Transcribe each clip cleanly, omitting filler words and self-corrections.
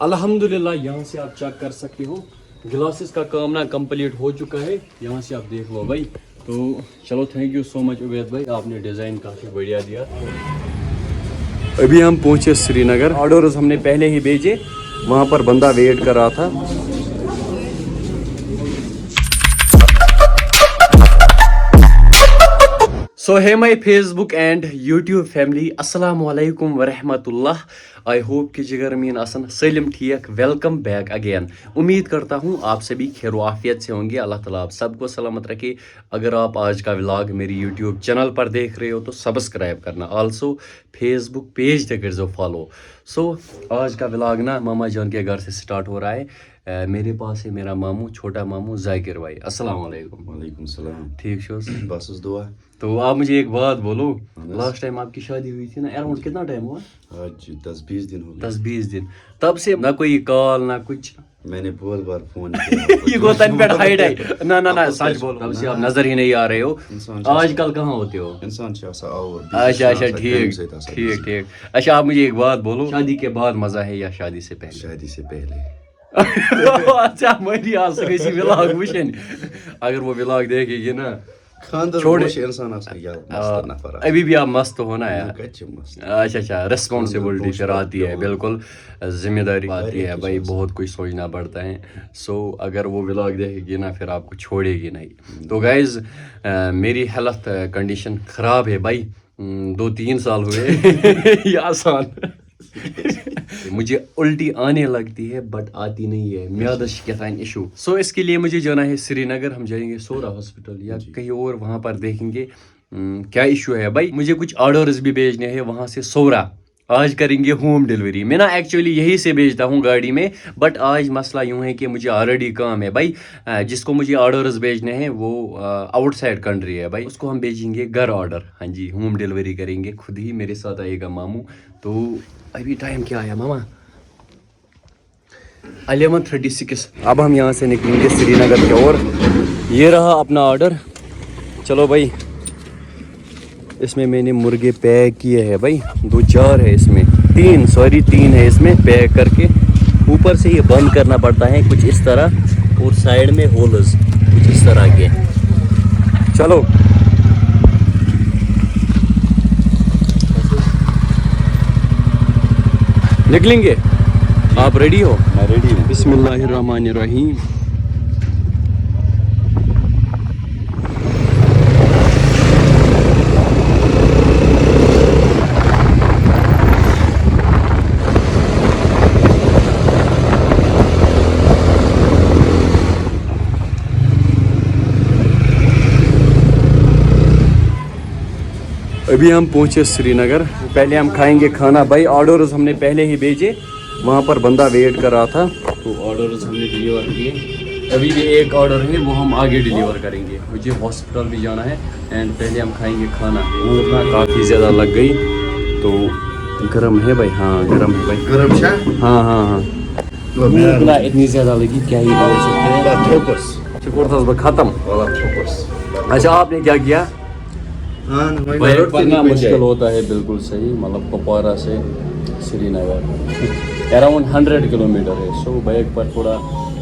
अल्हम्दुलिल्लाह यहाँ से आप चेक कर सकते हो ग्लासेस का काम ना कंप्लीट हो चुका है। यहाँ से आप देख लो भाई। तो चलो thank you so much Ubaid भाई, आपने डिज़ाइन काफ़ी बढ़िया दिया। अभी हम पहुँचे श्रीनगर, ऑर्डर्स हमने पहले ही भेजे, वहाँ पर बंदा वेट कर रहा था। So hey my Facebook and YouTube family, अस्सलामु अलैकुम वरहमतुल्लाह। आई होप कि जिगर मीन असन सलिम ठीक। Welcome back again. उम्मीद करता हूँ आप सभी खैर आफियत से होंगे। अल्लाह ताला आप सबको सलामत रखे। अगर आप आज का व्लॉग मेरी YouTube चैनल पर देख रहे हो तो सब्सक्राइब करना, आल्सो फेसबुक पेज पे कर दो फॉलो। सो आज का व्लॉग ना मामा जान के घर से स्टार्ट हो रहा है। मेरे पास है मेरा मामू, छोटा मामू जाकिर भाई। अस्सलाम वालेकुम। वालेकुम सलाम। ठीक हो? बस दुआ। तो आप मुझे एक बात बोलो, लास्ट टाइम आपकी शादी हुई थी ना, अराउंड कितना टाइम हुआ? आज 10-20 दिन हो गए। 10-20 दिन। तब से ना कोई कॉल ना कुछ। मैंने बहुत बार फोन किया। ये गोतन पे हाइड है। ना सच बोलो, तब से आप नजर ही नहीं आ रहे हो। आजकल कहाँ होते हो? इंसान अच्छा और अच्छा ठीक। अच्छा आप मुझे एक बात बोलो, शादी के बाद मजा है या शादी से पहले? शादी से पहले। अच्छा मेरी आज से किसी व्लॉग वुशन, अगर वो व्लॉग देखेगी ना छोड़े इंसान मस्त नफर। अभी भी आप मस्त हो ना यार। मस्त। अच्छा रिस्पॉन्सिबिलिटी फिर आती है, बिल्कुल जिम्मेदारी आती है भाई, बहुत कुछ सोचना पड़ता है। सो अगर वो व्लॉग देखेगी ना फिर आपको छोड़ेगी नहीं। तो गाइज मेरी हेल्थ कंडीशन ख़राब है भाई, 2-3 साल हुए। ये आसान। मुझे उल्टी आने लगती है बट आती नहीं है, म्यादा शिकायत इशू। सो इसके लिए मुझे जाना है श्रीनगर। हम जाएंगे सोरा हॉस्पिटल या कहीं और, वहाँ पर देखेंगे क्या इशू है भाई। मुझे कुछ ऑर्डर्स भी भेजने हैं वहाँ से सोरा। आज करेंगे होम डिलीवरी। मैं ना एक्चुअली यहीं से भेजता हूँ गाड़ी में, बट आज मसला यूँ है कि मुझे ऑलरेडी काम है भाई। जिसको मुझे ऑर्डर्स भेजने हैं वो आउटसाइड कंट्री है भाई, उसको हम भेजेंगे घर ऑर्डर। हाँ जी, होम डिलीवरी करेंगे खुद ही। मेरे साथ आएगा मामू। तो अभी टाइम क्या आया मामा? 11:36। अब हम यहाँ से निकलेंगे श्रीनगर की ओर। ये रहा अपना ऑर्डर। चलो भाई, इसमें मैंने मुर्गे पैक किए हैं भाई, 2-4 है इसमें, 3 है इसमें पैक करके। ऊपर से ये बंद करना पड़ता है कुछ इस तरह, और साइड में होल्स कुछ इस तरह के। चलो निकलेंगे। आप रेडी हो? मैं रेडी हूँ। बिस्मिल्लाहिर्रहमानिर्रहीम। अभी हम पहुंचे श्रीनगर। पहले हम खाएंगे खाना भाई। ऑर्डर्स हमने पहले ही भेजे, वहाँ पर बंदा वेट कर रहा था, तो ऑर्डर्स हमने डिलीवर किए। अभी भी एक ऑर्डर है वो हम आगे डिलीवर करेंगे। मुझे हॉस्पिटल भी जाना है एंड पहले हम खाएंगे खाना। भूख ना काफ़ी ज़्यादा लग गई, तो गर्म है भाई। हाँ गर्म है भाई। गरम चाय? हाँ भूख ना इतनी ज़्यादा लगी, क्या ही बोल सकते हैं। ख़त्म। अच्छा आपने क्या किया? बाइक पढ़ना मुश्किल होता है, बिल्कुल सही। मतलब कुपवारा से श्रीनगर अराउंड 100 किलोमीटर है। सो बाइक पर थोड़ा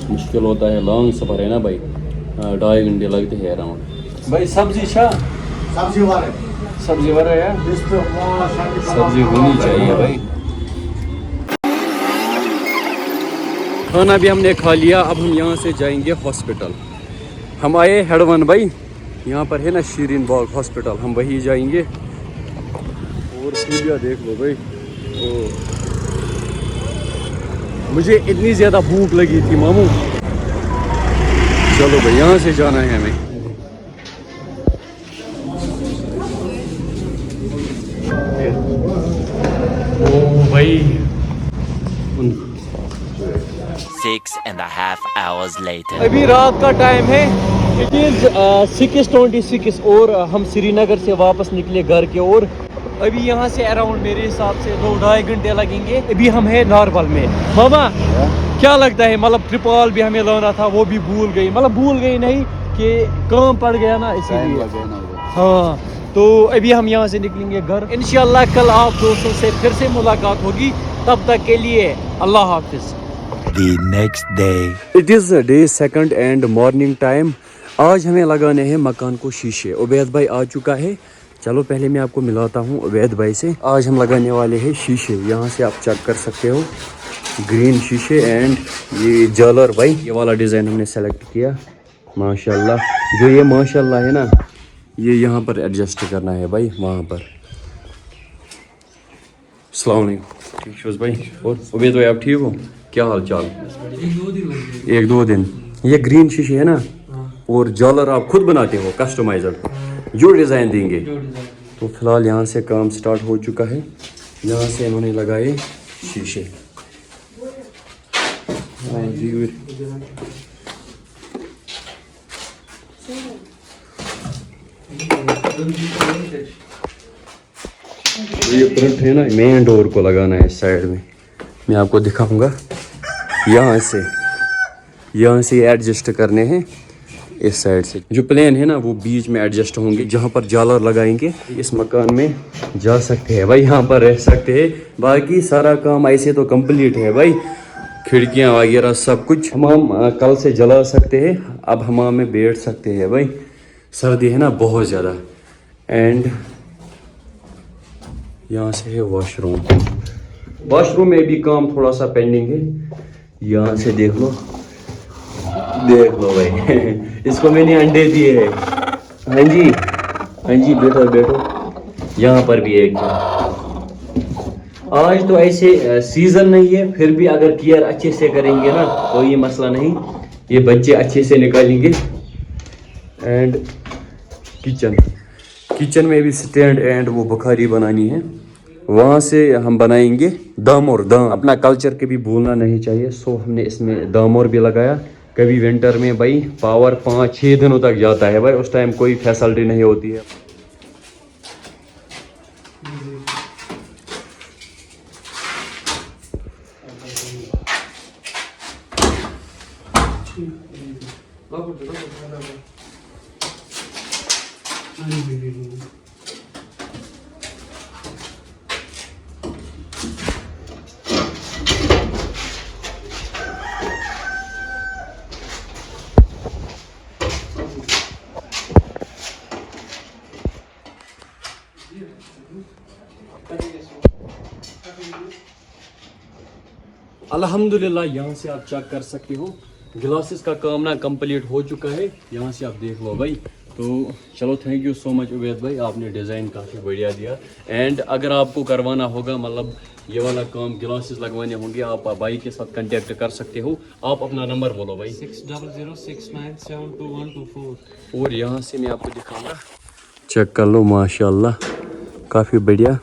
मुश्किल होता है, लॉन्ग सफ़र है ना भाई, 2.5 घंटे लगते हैं अराउंड। भाई सब्जी सब्जी वाला है, सब्जी होनी चाहिए भाई। खाना भी हमने खा लिया। अब हम यहाँ से जाएंगे हॉस्पिटल। हम आए हेडवन भाई, यहाँ पर है ना शीरीन बाग हॉस्पिटल, हम वहीं जाएंगे। और सूर्या देख लो भाई। तो मुझे इतनी ज़्यादा भूख लगी थी मामू। चलो भाई यहाँ से जाना है हमें। ओ भाई 6.5 hours later. अभी रात का टाइम है, इट इज़ 6:26 और हम श्रीनगर से वापस निकले घर के ओर। अभी यहाँ से अराउंड मेरे हिसाब से 2-2.5 घंटे लगेंगे। अभी हम हैं नारवल में। मामा क्या लगता है, मतलब ट्रिपॉल भी हमें लाना था, वो भी भूल गई। मतलब भूल गई नहीं कि काम पड़ गया ना, इसीलिए। हाँ तो अभी हम यहाँ से निकलेंगे घर। इंशाल्लाह कल आप दोस्तों से फिर से मुलाकात होगी। तब तक के लिए अल्लाह हाफिज़। The next day. It is day 2 and morning time. आज हमें लगाने हैं मकान को शीशे. उबैद भाई आ चुका है. चलो पहले मैं आपको मिलाता हूँ उबैद भाई से. आज हम लगाने वाले हैं शीशे. यहाँ से आप चेक कर सकते हो ग्रीन शीशे एंड ये जालर भाई. ये वाला डिज़ाइन हमने सेलेक्ट किया. माशाल्लाह. जो ये माशाल्लाह है ना, ये यहाँ पर एडजस्ट करना है भाई, वहाँ पर. अस्सलाम वालेकुम. ठीक शोज भाई. और उबैद भाई आप ठीक हो? क्या हाल चाल? 1-2 दिन. ये ग्रीन शीशे है ना, और जालर आप खुद बनाते हो कस्टमाइजर, जो डिज़ाइन देंगे. तो फिलहाल यहाँ से काम स्टार्ट हो चुका है. यहाँ से इन्होंने लगाए शीशे. ये फ्रंट है ना, मेन डोर को लगाना है साइड में. मैं आपको दिखाऊंगा. यहाँ से एडजस्ट करने हैं इस साइड से. जो प्लेन है ना वो बीच में एडजस्ट होंगे. जहाँ पर जालर लगाएंगे इस मकान में जा सकते हैं भाई, यहाँ पर रह सकते हैं. बाकी सारा काम ऐसे तो कंप्लीट है भाई. खिड़कियाँ वगैरह सब कुछ हमाम कल से जला सकते हैं. अब हमाम में बैठ सकते हैं भाई. सर्दी है ना बहुत ज़्यादा. एंड यहाँ से है वॉशरूम. वॉशरूम में भी काम थोड़ा सा पेंडिंग है. यहाँ से देख लो भाई. इसको मैंने अंडे दिए हैं. हाँ जी बैठो. यहाँ पर भी एक. आज तो ऐसे सीजन नहीं है, फिर भी अगर केयर अच्छे से करेंगे ना कोई मसला नहीं. ये बच्चे अच्छे से निकालेंगे. एंड किचन में भी स्टैंड एंड वो बुखारी बनानी है. वहाँ से हम बनाएंगे दम. अपना कल्चर के भी भूलना नहीं चाहिए. सो हमने इसमें दामोर भी लगाया. कभी विंटर में भाई पावर 5-6 दिनों तक जाता है भाई. उस टाइम कोई फैसिलिटी नहीं होती है. अल्हम्दुलिल्लाह. यहाँ से आप चेक कर सकते हो ग्लासेस का काम ना कंप्लीट हो चुका है. यहाँ से आप देख लो भाई. तो चलो thank you so much Ubaid भाई, आपने डिज़ाइन काफ़ी बढ़िया दिया. एंड अगर आपको करवाना होगा मतलब ये वाला काम ग्लासेस लगवाने होंगे, आप भाई के साथ कांटेक्ट कर सकते हो. आप अपना नंबर बोलो भाई. 6006972124. और यहाँ से मैं आपको दिखाऊंगा. चेक कर लो माशाल्लाह काफ़ी बढ़िया.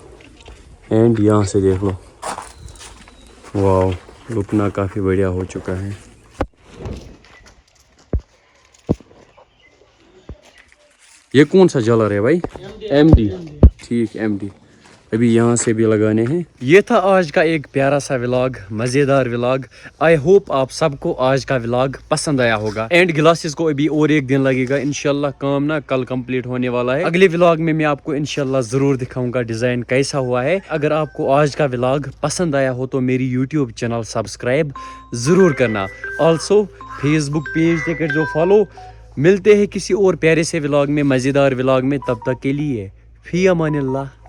एंड यहाँ से देख लो. वाह, रुकना काफ़ी बढ़िया हो चुका है. ये कौन सा जालर है भाई? MD. ठीक, MD. अभी यहाँ से भी लगाने हैं. ये था आज का एक प्यारा सा व्लॉग, मज़ेदार व्लॉग. आई होप आप सबको आज का व्लॉग पसंद आया होगा. एंड ग्लासेस को अभी और एक दिन लगेगा. इंशाल्लाह काम ना कल कंप्लीट होने वाला है. अगले व्लॉग में मैं आपको इंशाल्लाह ज़रूर दिखाऊंगा डिज़ाइन कैसा हुआ है. अगर आपको आज का व्लॉग पसंद आया हो तो मेरी यूट्यूब चैनल सब्सक्राइब ज़रूर करना. ऑल्सो फेसबुक पेज पे कर जो फॉलो. मिलते हैं किसी और प्यारे से व्लॉग में, मज़ेदार व्लॉग में. तब तक के लिए फ़ी अमानिल्लाह.